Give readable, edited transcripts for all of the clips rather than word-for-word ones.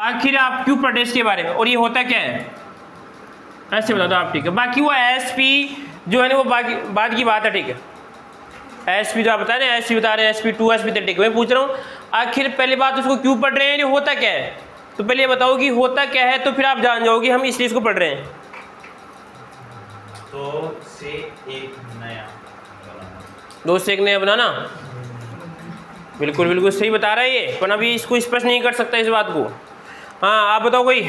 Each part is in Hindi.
आखिर आप क्यों पढ़ रहे इसके बारे में और ये होता क्या है ऐसे बता दो आप, ठीक है। बाकी वो एसपी जो है ना वो बाकी बाद की बात है, ठीक है। एसपी जो आप बता रहे हैं, एसपी बता रहे हैं, SP2 SP3, ठीक है। मैं पूछ रहा हूँ आखिर पहली बात उसको क्यों पढ़ रहे हैं, ये होता क्या है। तो पहले ये बताओ कि होता क्या है, तो फिर आप जान जाओगे हम इसलिए इसको पढ़ रहे हैं। दो से एक नया बनाना, बिल्कुल बिल्कुल सही बता रहा है ये, पर अभी इसको स्पष्ट नहीं कर सकता इस बात को। हाँ आप बताओ कोई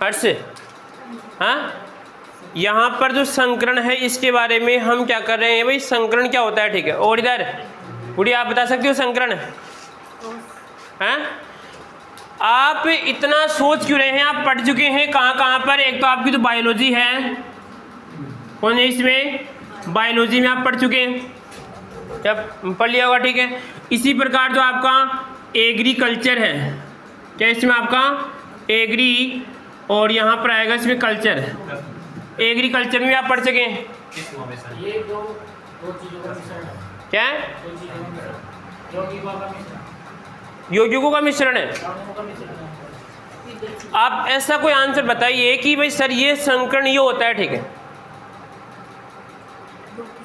हर्ष। हाँ यहाँ पर जो संकरण है इसके बारे में हम क्या कर रहे हैं भाई, संकरण क्या होता है, ठीक है। और इधर गुड़िया आप बता सकते हो संकरण हैं। आप इतना सोच क्यों रहे हैं, आप पढ़ चुके हैं कहाँ पर। एक तो आपकी तो बायोलॉजी है, कौन है इसमें, बायोलॉजी में आप पढ़ चुके हैं, जब पढ़ लिया होगा, ठीक है। इसी प्रकार जो आपका एग्रीकल्चर है, क्या इसमें आपका एग्री और यहाँ पर आएगा इसमें कल्चर, एग्रीकल्चर में आप पढ़ सके। ये दो चीजों का मिश्रण है। क्या है, यौगिकों का मिश्रण है। आप ऐसा कोई आंसर बताइए कि भाई सर ये संकरण ये होता है, ठीक है।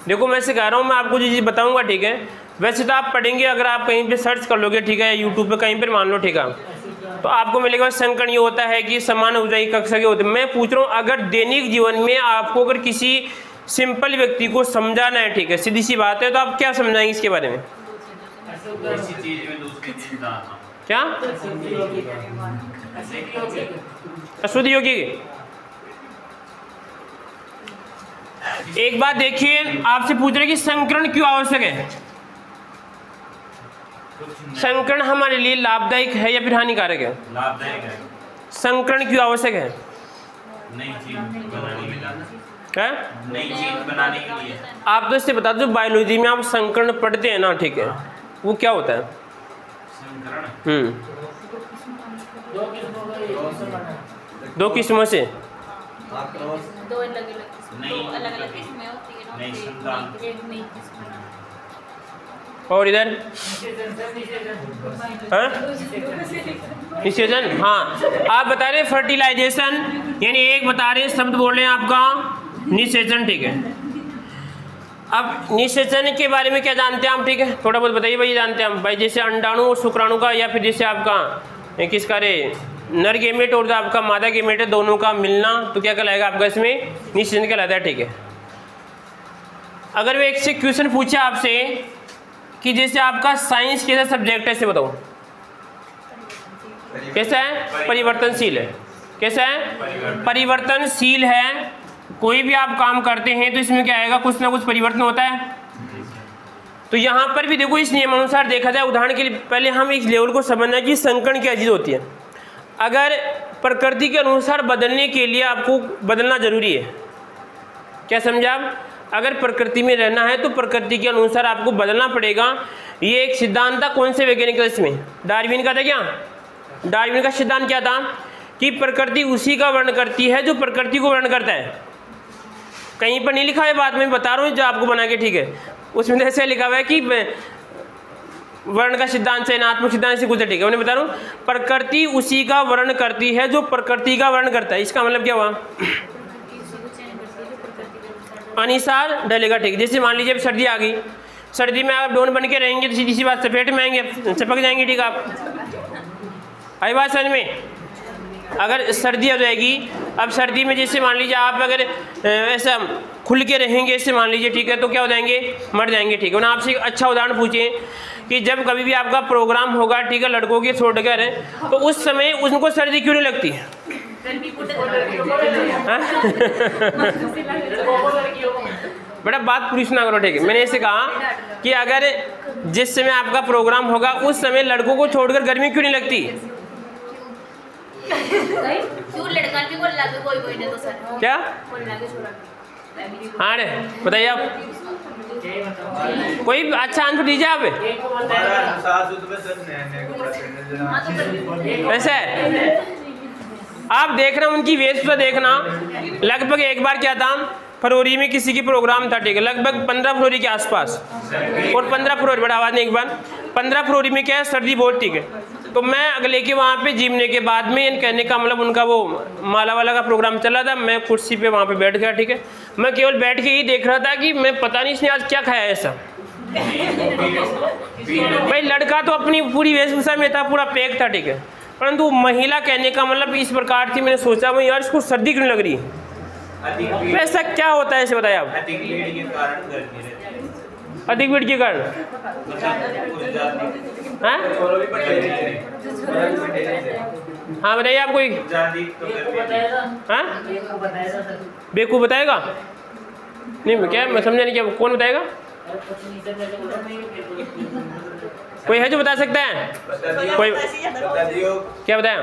देखो मैं सिखा रहा हूँ, मैं आपको जो चीज़ बताऊंगा, ठीक है। वैसे तो आप पढ़ेंगे, अगर आप कहीं पे सर्च कर लोगे, ठीक है, यूट्यूब पे कहीं पर मान लो, ठीक है, तो आपको मिलेगा संकरण ये होता है कि समान ऊंचाई कक्षा के होते हैं। मैं पूछ रहा हूँ अगर दैनिक जीवन में आपको अगर किसी सिंपल व्यक्ति को समझाना है, ठीक है, सीधी सी बात है, तो आप क्या समझाएंगे इसके बारे में। क्या अशुद्ध यौगिक। एक बात देखिए, आपसे पूछ रहे कि संकरण क्यों आवश्यक है। संकरण हमारे लिए लाभदायक है या फिर हानिकारक है। लाभदायक है। संकरण क्यों आवश्यक है, नई चीज बनाने के क्या नई चीज बनाने के लिए। आप तो इससे बता दो, बायोलॉजी में आप संकरण पढ़ते हैं ना, ठीक है, वो क्या होता है। संकरण दो किस्मों से, दो अलग-अलग किस्में होती है ना, एक नई किस्म। और इधर हाँ निषेचन। हाँ आप बता रहे फर्टिलाइजेशन, यानी एक बता रहे शब्द बोल रहे हैं आपका निषेचन, ठीक है। अब निषेचन के बारे में क्या जानते हैं आप, ठीक है, थोड़ा बहुत बताइए भाई। जानते हैं हम भाई, जैसे अंडाणु और शुक्राणु का, या फिर जैसे आपका किसका रे नर गेमेट और आपका मादा गेमेट है, दोनों का मिलना, तो क्या कहलाएगा आपका, इसमें निषेचन कहलाता है, ठीक है। अगर वो एक से क्वेश्चन पूछे आपसे कि जैसे आपका साइंस कैसा सब्जेक्ट है, इसे बताओ कैसा है, परिवर्तनशील है। कैसा है, परिवर्तनशील है। कोई भी आप काम करते हैं तो इसमें क्या आएगा, कुछ ना कुछ परिवर्तन होता है। तो यहाँ पर भी देखो, इस नियमानुसार देखा जाए, उदाहरण के लिए पहले हम इस लेवल को समझना कि संकरण क्या चीज़ होती है। अगर प्रकृति के अनुसार बदलने के लिए आपको बदलना जरूरी है, क्या समझे आप। अगर प्रकृति में रहना है तो प्रकृति के अनुसार आपको बदलना पड़ेगा। ये एक सिद्धांत था, कौन से वैज्ञानिक का, इसमें डार्विन का था। क्या डार्विन का सिद्धांत क्या था कि प्रकृति उसी का वर्णन करती है जो प्रकृति को वर्णन करता है। कहीं पर नहीं लिखा है, बात मैं बता रहा हूँ जो आपको बना के, ठीक है, उसमें ऐसे लिखा हुआ है कि वर्ण का सिद्धांत चयनात्मक सिद्धांत से कुछ, ठीक है। उन्हें बता रहा हूँ प्रकृति उसी का वर्णन करती है जो प्रकृति का वर्णन करता है। इसका मतलब क्या हुआ, अनुसार ढलेगा, ठीक। जैसे मान लीजिए अब सर्दी आ गई, सर्दी में आप डोन बन के रहेंगे तो सीधी सी बात सफेद में आएंगे, चिपक जाएंगे, ठीक। आप आई बात समझ में। अगर सर्दी हो जाएगी, अब सर्दी में जैसे मान लीजिए आप अगर ऐसा खुल के रहेंगे, ऐसे मान लीजिए, ठीक है, तो क्या हो जाएंगे, मर जाएंगे, ठीक है। उन्हें आपसे एक अच्छा उदाहरण पूछे कि जब कभी भी आपका प्रोग्राम होगा, ठीक है, लड़कों के छोड़कर, तो उस समय उनको सर्दी क्यों नहीं लगती है। बेटा बात पूरी सुना करो, ठीक है। मैंने ऐसे कहा कि अगर जिस समय आपका प्रोग्राम होगा उस समय लड़कों को छोड़कर गर्मी क्यों नहीं लगती। क्यों लड़का भी बोल लगे कोई ने तो सर क्या बोल लगे छोड़ा। हाँ रे बताइए आप, कोई अच्छा आंसर दीजिए आप। ऐसा है, आप देख रहे हैं उनकी वेशभूषा देखना। लगभग एक बार क्या था, फरवरी में किसी की प्रोग्राम था, ठीक है, लगभग 15 फरवरी के आसपास, और 15 फरवरी, बड़ा आवाज नहीं, एक बार 15 फरवरी में क्या है, सर्दी बहुत, ठीक है। तो मैं अगले के वहाँ पे जीमने के बाद में, कहने का मतलब उनका वो माला वाला का प्रोग्राम चला था, मैं कुर्सी पे वहाँ पे बैठ गया, ठीक है। मैं केवल बैठ के ही देख रहा था कि मैं पता नहीं इसने आज क्या खाया ऐसा। भाई लड़का तो अपनी पूरी वेशभूषा में था, पूरा पैक था, ठीक है, परंतु महिला कहने का मतलब इस प्रकार थी। मैंने सोचा भाई यार इसको सर्दी क्यों लग रही है, तो ऐसा क्या होता है इसे बताइए आप। अधिक भीड़ के कारण गर्मी रहती है। अधिक भीड़ के कारण हाँ हाँ बताइए आप कोई हाँ बेवकूफ़ बताएगा नहीं, मैं क्या, मैं समझा नहीं, क्या कौन बताएगा, कोई है जो बता सकता है, कोई क्या बताया,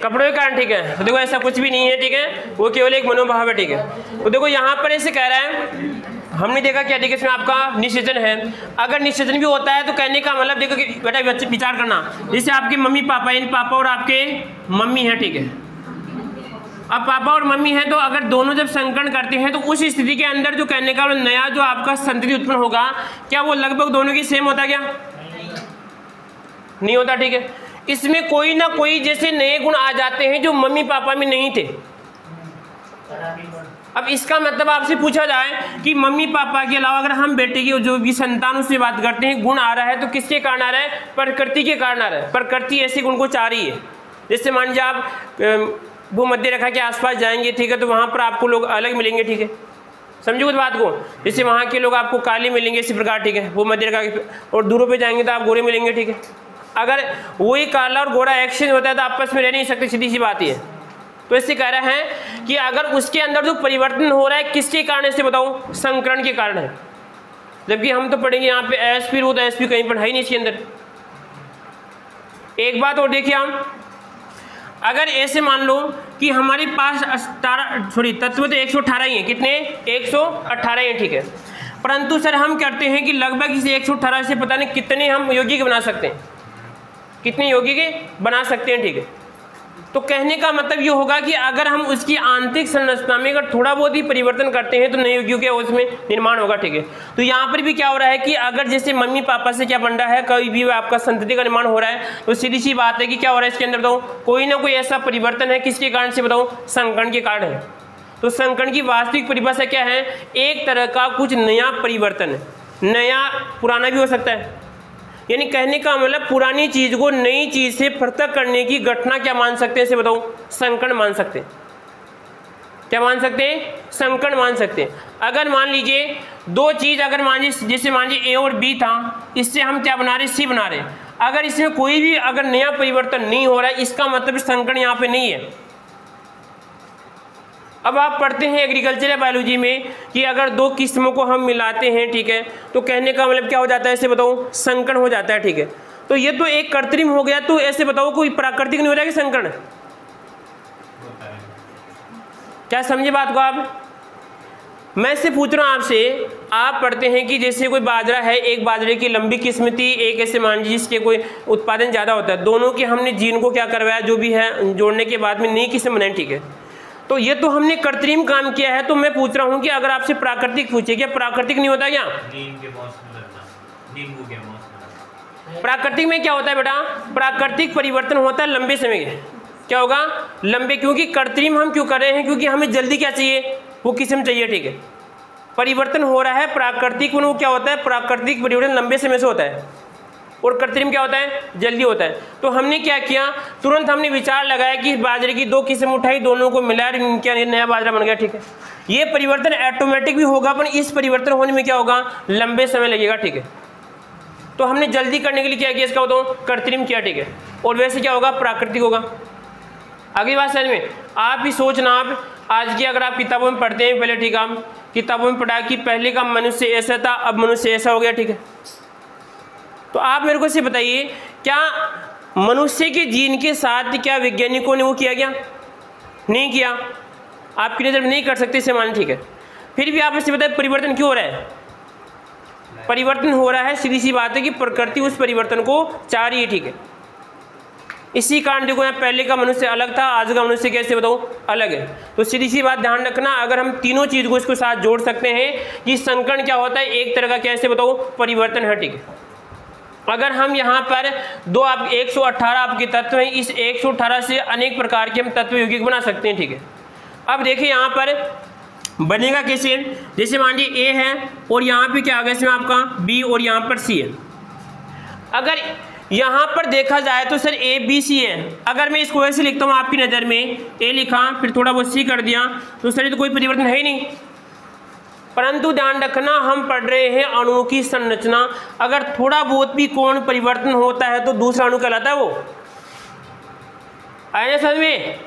कपड़ों के कारण, ठीक है। तो देखो ऐसा कुछ भी नहीं है, ठीक है, वो केवल एक मनोभाव है, ठीक है। तो देखो यहाँ पर ऐसे कह रहा है, हमने देखा क्या, देखिए इसमें आपका निषेचन है। अगर निषेचन भी होता है तो कहने का मतलब देखो कि बेटा बच्चे विचार करना, जैसे आपके मम्मी पापा, इन पापा और आपके मम्मी हैं, ठीक है। अब पापा और मम्मी हैं, तो अगर दोनों जब संकरण करते हैं तो उस स्थिति के अंदर जो कहने का नया जो आपका संतति उत्पन्न होगा, क्या वो लगभग दोनों की सेम होता क्या, नहीं होता, ठीक है। इसमें कोई ना कोई जैसे नए गुण आ जाते हैं जो मम्मी पापा में नहीं थे। अब इसका मतलब आपसे पूछा जाए कि मम्मी पापा के अलावा अगर हम बेटे की जो भी संतान उससे बात करते हैं, गुण आ रहा है तो किसके कारण आ रहा है, प्रकृति के कारण आ रहा है। प्रकृति ऐसे गुण को चाह रही है। जैसे मान लीजिए आप भूमध्य रेखा के आसपास जाएंगे, ठीक है, तो वहाँ पर आपको लोग अलग मिलेंगे, ठीक है, समझो उस बात को। जैसे वहाँ के लोग आपको काले मिलेंगे इसी प्रकार, ठीक है, भूमध्य रेखा के, और दूरों पे जाएंगे तो आप गोरे मिलेंगे, ठीक है। अगर वही काला और गोरा एक्सचेंज होता है तो आपस में रह नहीं सकते, सीधी सी बात ही है। तो इससे कह रहा है कि अगर उसके अंदर जो परिवर्तन हो रहा है किसके कारण, इससे बताऊं, संकरण के कारण है। जबकि हम तो पढ़ेंगे यहाँ पे एस पी, वो तो एस पी कहीं पढ़ाई नहीं इसके अंदर। एक बात और देखिए हम, अगर ऐसे मान लो कि हमारे पास 18 सॉरी तत्व तो 118 ही है, कितने 118 हैं, ठीक है, परंतु सर हम करते हैं कि लगभग इस 118 से पता नहीं कितने हम यौगिक बना सकते हैं, कितने यौगिक बना सकते हैं, ठीक है। तो कहने का मतलब ये होगा कि अगर हम उसकी आंतरिक संरचना में अगर थोड़ा बहुत ही परिवर्तन करते हैं तो नए यौगिक का उसमें निर्माण होगा, ठीक है। तो यहाँ पर भी क्या हो रहा है कि अगर जैसे मम्मी पापा से क्या बन रहा है, कोई भी आपका संतति का निर्माण हो रहा है, तो सीधी सी बात है कि क्या हो रहा है इसके अंदर, बताऊँ, कोई ना कोई ऐसा परिवर्तन है, किसके कारण से बताऊँ, संकरण के कारण है। तो संकरण की वास्तविक परिभाषा क्या है, एक तरह का कुछ नया परिवर्तन है, नया पुराना भी हो सकता है, यानी कहने का मतलब पुरानी चीज को नई चीज से पृथक करने की घटना क्या मान सकते हैं, इसे बताऊं, संकरण मान सकते हैं। क्या मान सकते हैं, संकरण मान सकते हैं। अगर मान लीजिए दो चीज, अगर मान लीजिए जैसे मान लीजिए ए और बी था, इससे हम क्या बना रहे, सी बना रहे हैं। अगर इसमें कोई भी अगर नया परिवर्तन नहीं हो रहा है, इसका मतलब संकरण यहाँ पे नहीं है। अब आप पढ़ते हैं एग्रीकल्चर या बायोलॉजी में कि अगर दो किस्मों को हम मिलाते हैं, ठीक है, तो कहने का मतलब क्या हो जाता है, ऐसे बताओ, संकरण हो जाता है, ठीक है। तो ये तो एक कृत्रिम हो गया, तो ऐसे बताओ कोई प्राकृतिक नहीं हो जाएगा संकरण, क्या समझे बात को आप। मैं इससे पूछ रहा हूँ आपसे, आप पढ़ते हैं कि जैसे कोई बाजरा है, एक बाजरे की लंबी किस्म थी, एक ऐसे मान लीजिए जिसके कोई उत्पादन ज़्यादा होता है, दोनों के हमने जीन को क्या करवाया, जो भी है जोड़ने के बाद में नई किस्म बनाई, ठीक है। तो ये तो हमने कृत्रिम काम किया है। तो मैं पूछ रहा हूँ कि अगर आपसे प्राकृतिक पूछे, क्या प्राकृतिक नहीं होता क्या, प्राकृतिक में क्या होता है बेटा, प्राकृतिक परिवर्तन होता है लंबे समय के, क्या होगा, लंबे, क्योंकि कृत्रिम हम क्यों कर रहे हैं, क्योंकि हमें जल्दी क्या चाहिए, वो किस्म चाहिए, ठीक है। परिवर्तन हो रहा है प्राकृतिक, वो क्या होता है, प्राकृतिक परिवर्तन लंबे समय से होता है, और कृत्रिम क्या होता है, जल्दी होता है। तो हमने क्या किया, तुरंत हमने विचार लगाया कि बाजरे की दो किस्म उठाई, दोनों को मिलाया, क्या नया बाजरा बन गया, ठीक है। ये परिवर्तन ऑटोमेटिक भी होगा, पर इस परिवर्तन होने में क्या होगा, लंबे समय लगेगा, ठीक है। तो हमने जल्दी करने के लिए क्या किया, इसका बताओ, कृत्रिम किया, ठीक है। और वैसे क्या होगा, प्राकृतिक होगा। अगली बात समझ में, आप ही सोचना, आप आज की अगर आप किताबों में पढ़ते हैं, पहले ठीक है, हम किताबों में पढ़ा कि पहले का मनुष्य ऐसा था, अब मनुष्य ऐसा हो गया, ठीक है। तो आप मेरे को से बताइए, क्या मनुष्य के जीन के साथ क्या वैज्ञानिकों ने वो किया क्या, नहीं किया, आपकी नज़र में नहीं कर सकते इसे मान, ठीक है। फिर भी आप इससे बताइए परिवर्तन क्यों हो रहा है, परिवर्तन हो रहा है, सीधी सी बात है कि प्रकृति उस परिवर्तन को चाह रही है, ठीक है। इसी कारण देखो यहाँ पहले का मनुष्य अलग था, आज का मनुष्य कैसे बताओ अलग है। तो सीधी सी बात ध्यान रखना, अगर हम तीनों चीज़ को इसके साथ जोड़ सकते हैं कि संकरण क्या होता है, एक तरह का कैसे बताओ परिवर्तन है, ठीक है। अगर हम यहाँ पर दो आप 118 आपके तत्व हैं, इस 118 से अनेक प्रकार के हम तत्व यौगिक बना सकते हैं, ठीक है। अब देखिए यहाँ पर बनेगा कैसे, जैसे मान लीजिए ए है और यहाँ पे क्या आ गया इसमें आपका बी और यहाँ पर सी है। अगर यहाँ पर देखा जाए तो सर ए बी सी है, अगर मैं इसको ऐसे लिखता हूँ आपकी नज़र में ए लिखा फिर थोड़ा बहुत सी कर दिया तो सर ये तो कोई परिवर्तन है ही नहीं। परंतु ध्यान रखना हम पढ़ रहे हैं अणुओं की संरचना, अगर थोड़ा बहुत भी कोण परिवर्तन होता है तो दूसरा अणु कहलाता है वो। आए ना समझ में?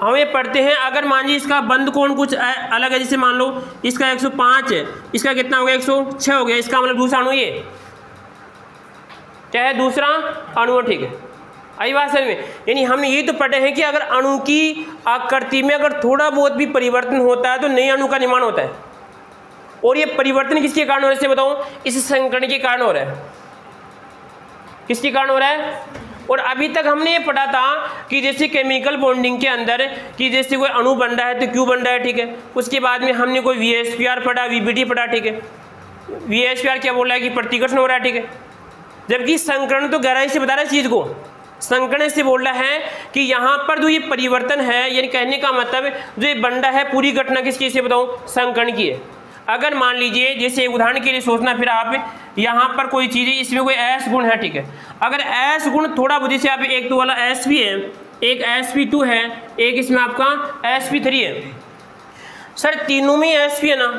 हमें पढ़ते हैं अगर मान लीजिए इसका बंद कोण कुछ अलग है, जैसे मान लो इसका 105 है, इसका कितना हो गया 106 हो गया, इसका मतलब दूसरा अणु ये क्या है, दूसरा अणु, ठीक है। आई बात समझ में? यानी हमने ये तो पढ़े हैं कि अगर अणु की आकृति में अगर थोड़ा बहुत भी परिवर्तन होता है तो नए अणु का निर्माण होता है, और ये परिवर्तन किसके कारण हो रहा है बताऊं, इस संकरण के कारण हो रहा है। किसके कारण हो रहा है? और अभी तक हमने ये पढ़ा था कि जैसे केमिकल बॉन्डिंग के अंदर कि जैसे कोई अणु बन रहा है तो क्यों बन रहा है, ठीक है। उसके बाद में हमने कोई VSPR पढ़ा, VBT पढ़ा, ठीक है। VSPR क्या बोल रहा है कि प्रतिकर्षण हो रहा है, ठीक है, जबकि संकरण तो गहराई से बता रहा है चीज़ को। संकरण से बोल रहा है कि यहाँ पर जो ये परिवर्तन है, यानी कहने का मतलब जो ये बन रहा है पूरी घटना किसकी से बताऊँ, संकरण की है। अगर मान लीजिए जैसे उदाहरण के लिए सोचना, फिर आप यहाँ पर कोई चीज़ है इसमें कोई S गुण है, ठीक है। अगर S गुण थोड़ा बहुत जैसे आप एक तो वाला SP है, एक SP2 है, एक इसमें आपका SP3 है, सर तीनों में SP है ना,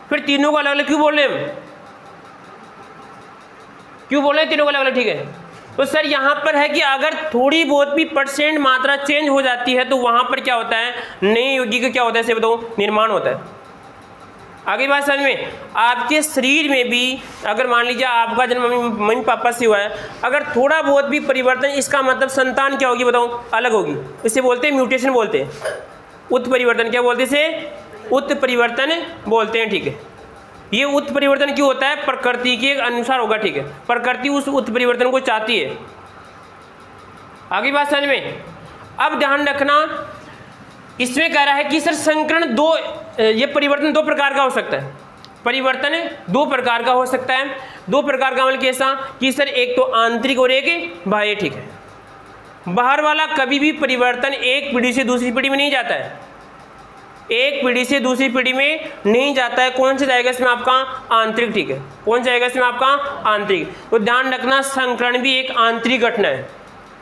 फिर तीनों को अलग अलग क्यों बोल रहे हैं हम, क्यों बोल रहे हैं तीनों को अलग अलग, ठीक है। तो सर यहाँ पर है कि अगर थोड़ी बहुत भी % मात्रा चेंज हो जाती है तो वहाँ पर क्या होता है, नए यौगिक का क्या होता है इसे बताओ, निर्माण होता है। आगे बात समझ में? आपके शरीर में भी अगर मान लीजिए आपका जन्म मम्मी पापा से हुआ है, अगर थोड़ा बहुत भी परिवर्तन, इसका मतलब संतान क्या होगी बताओ, अलग होगी। इसे बोलते हैं म्यूटेशन बोलते हैं, उत्परिवर्तन। क्या बोलते हैं इसे? उत्परिवर्तन बोलते हैं, ठीक है। ये उत्परिवर्तन क्यों होता है, प्रकृति के अनुसार होगा, ठीक है। प्रकृति उस उत्परिवर्तन को चाहती है। आगे बात समझ में? अब ध्यान रखना, इसमें कह रहा है कि सर संकरण दो, ये परिवर्तन दो प्रकार का हो सकता है। परिवर्तन दो प्रकार का हो सकता है। दो प्रकार का मतलब कैसा कि सर एक तो आंतरिक और एक बाह्य, ठीक है। बाहर वाला कभी भी परिवर्तन एक पीढ़ी से दूसरी पीढ़ी में नहीं जाता है, एक पीढ़ी से दूसरी पीढ़ी में नहीं जाता है। कौन सा जाएगा इसमें आपका, आंतरिक, ठीक है। कौन जाएगा इसमें आपका, आंतरिक। तो ध्यान रखना संकरण भी एक आंतरिक घटना है।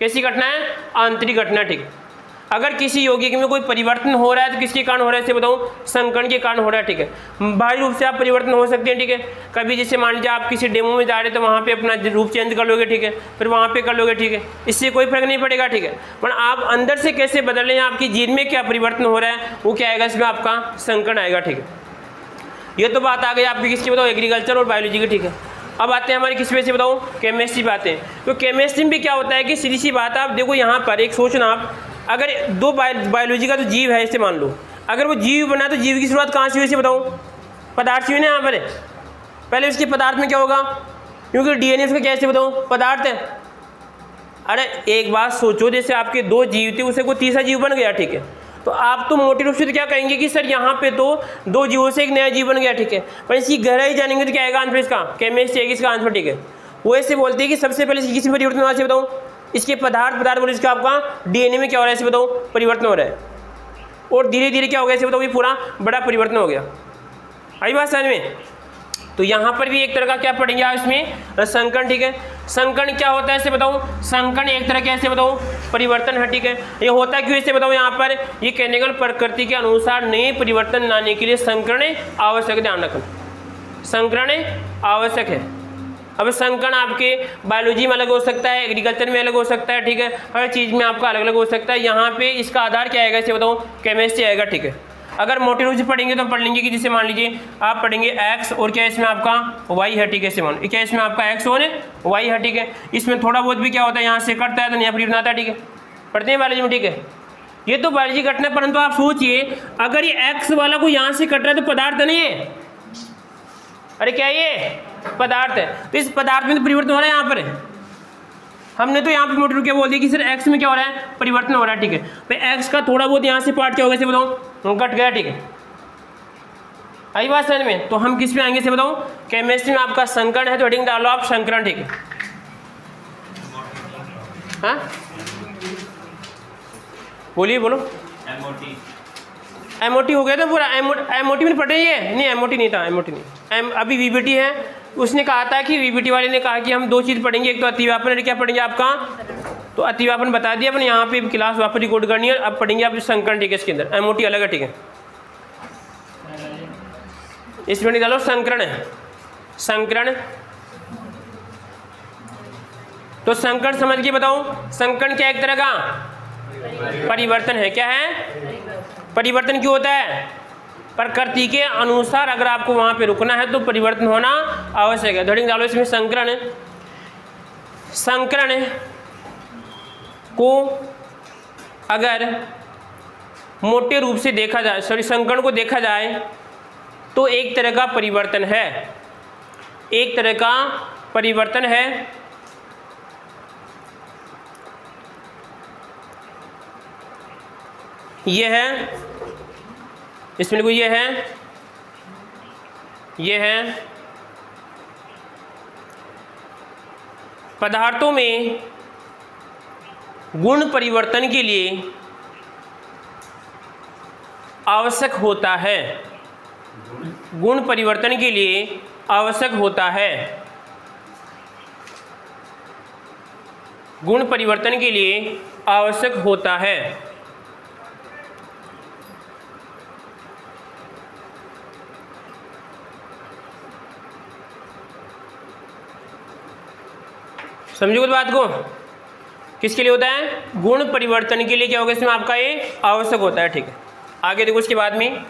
कैसी घटना है? आंतरिक घटना, ठीक है। अगर किसी यौगिक में कोई परिवर्तन हो रहा है तो किसके कारण हो रहा है इसे बताऊं, संकरण के कारण हो रहा है, ठीक है। बाह्य रूप से आप परिवर्तन हो सकते हैं, ठीक है। कभी जैसे मान लीजिए आप किसी डेमो में जा रहे हैं तो वहाँ पे अपना रूप चेंज कर लोगे, ठीक है, फिर वहाँ पे कर लोगे, ठीक है, इससे कोई फर्क नहीं पड़ेगा, ठीक है। पर आप अंदर से कैसे बदल रहे हैं, आपकी जीन में क्या परिवर्तन हो रहा है, वो क्या आएगा इसमें आपका संकरण आएगा, ठीक है। ये तो बात आ गई आपकी किसकी बताओ, एग्रीकल्चर और बायोलॉजी की, ठीक है। अब आते हैं हमारी किस पे से बताऊँ, केमिस्ट्री पे आते हैं। तो केमिस्ट्री में भी क्या होता है कि सीधी सी बात आप देखो, यहाँ पर एक सोचना आप, अगर दो बायोलॉजी का जो जीव है इसे मान लो, अगर वो जीव बना तो जीव की शुरुआत कहाँ से हुई इसे बताओ, पदार्थ से हुई ना। यहाँ पर पहले उसके पदार्थ में क्या होगा, क्योंकि DNA उसका क्या ऐसे बताओ, पदार्थ है। अरे एक बात सोचो, जैसे आपके दो जीव थे उसे कोई तीसरा जीव बन गया, ठीक है, तो आप तो मोटे रूप से तो क्या कहेंगे कि सर यहाँ पे तो दो जीवों से एक नया जीव बन गया, ठीक है। पर इसकी गहराई जानेंगे तो क्या आएगा आंसर इसका, केमिस्ट्री आएगी इसका आंसर, ठीक है। वो ऐसे बोलते हैं कि सबसे पहले किसी परिवर्तन हुआ से बताऊँ, इसके पदार्थ बोले इसका आपका DNA में क्या हो रहा है इसे बताओ, परिवर्तन हो रहा है, और धीरे धीरे क्या हो गया इसे बताओ, ये पूरा बड़ा परिवर्तन हो गया। आई बात समझ में? तो यहाँ पर भी एक तरह का क्या पढ़ेंगे आप इसमें, संकरण, ठीक है। संकरण क्या होता है इसे बताऊँ, संकरण एक तरह के ऐसे बताऊँ परिवर्तन है, ठीक है। ये होता क्यों इसे बताऊँ, यहाँ पर ये केमिकल प्रकृति के अनुसार नए परिवर्तन लाने के लिए संकरण आवश्यक, ध्यान रखना, संकरण आवश्यक है। अब संकरण आपके बायोलॉजी में अलग हो सकता है, एग्रीकल्चर में अलग हो सकता है, ठीक है, हर चीज़ में आपका अलग अलग हो सकता है। यहाँ पे इसका आधार क्या आएगा इसे बताऊँ, केमिस्ट्री आएगा, ठीक है। अगर मोटे रूप से पढ़ेंगे तो पढ़ लेंगे कि जैसे मान लीजिए आप पढ़ेंगे x और क्या इसमें आपका y है, ठीक है। इसे मान क्या इसमें आपका x और y है, ठीक है। इसमें थोड़ा बहुत भी क्या होता है, यहाँ से कटता है तो नया परिवर्तन आता है, ठीक है, पढ़ते हैं बायोलॉजी में, ठीक है। ये तो बायोलॉजी घटना, परंतु आप सोचिए अगर ये x वाला को यहाँ से कट रहा है तो पदार्थ नहीं है, अरे क्या ये पदार्थ है, तो इस पदार्थ में तो परिवर्तन हो रहा है। यहाँ पर हमने तो यहाँ पे मोटे रूप क्या बोल दिया कि सर x में क्या हो रहा है, परिवर्तन हो रहा है, ठीक है। तो x का थोड़ा बहुत यहाँ से पार्ट क्या होगा इसे बताओ, कट गया, ठीक है। आई बात समझ में? तो हम किस पे आएंगे से बताऊं? केमिस्ट्री में आपका संकरण है तो हेडिंग डालो आप संकरण, ठीक है? हाँ बोलिए, बोलो। एमओटी हो गया था पूरा, एमओटी में पढ़े ये नहीं, एमओटी नहीं था, एमओटी नहीं, अभी वीबीटी है। उसने कहा था कि वीबीटी वाले ने कहा कि हम दो चीज़ पढ़ेंगे, एक तो अतिव्यापन और क्या पढ़ेंगे आपका, तो अतिव्यापन बता दिया अपन, यहाँ पे क्लास वापस रिकॉर्ड करनी है। अब पढ़ेंगे आप संकरण, ठीक है? इसके अंदर एमओटी अलग है, ठीक है? इसमें निकालो संकरण है, संकरण। तो संकरण समझ के बताओ, संकरण क्या एक तरह का परिवर्तन है। क्या है? परिवर्तन क्यों होता है? प्रकृति के अनुसार अगर आपको वहां पे रुकना है तो परिवर्तन होना आवश्यक है। हेडिंग डालो इसमें संकरण। संकरण को अगर मोटे रूप से देखा जाए, संकरण को देखा जाए तो एक तरह का परिवर्तन है, एक तरह का परिवर्तन है। ये है, इसमें देखो ये है, ये है पदार्थों में गुण परिवर्तन के लिए आवश्यक होता है, गुण परिवर्तन के लिए आवश्यक होता है, गुण परिवर्तन के लिए आवश्यक होता है। समझो बात को? किसके लिए होता है? गुण परिवर्तन के लिए क्या होगा इसमें आपका ये आवश्यक होता है, ठीक है? आगे देखो उसके बाद में,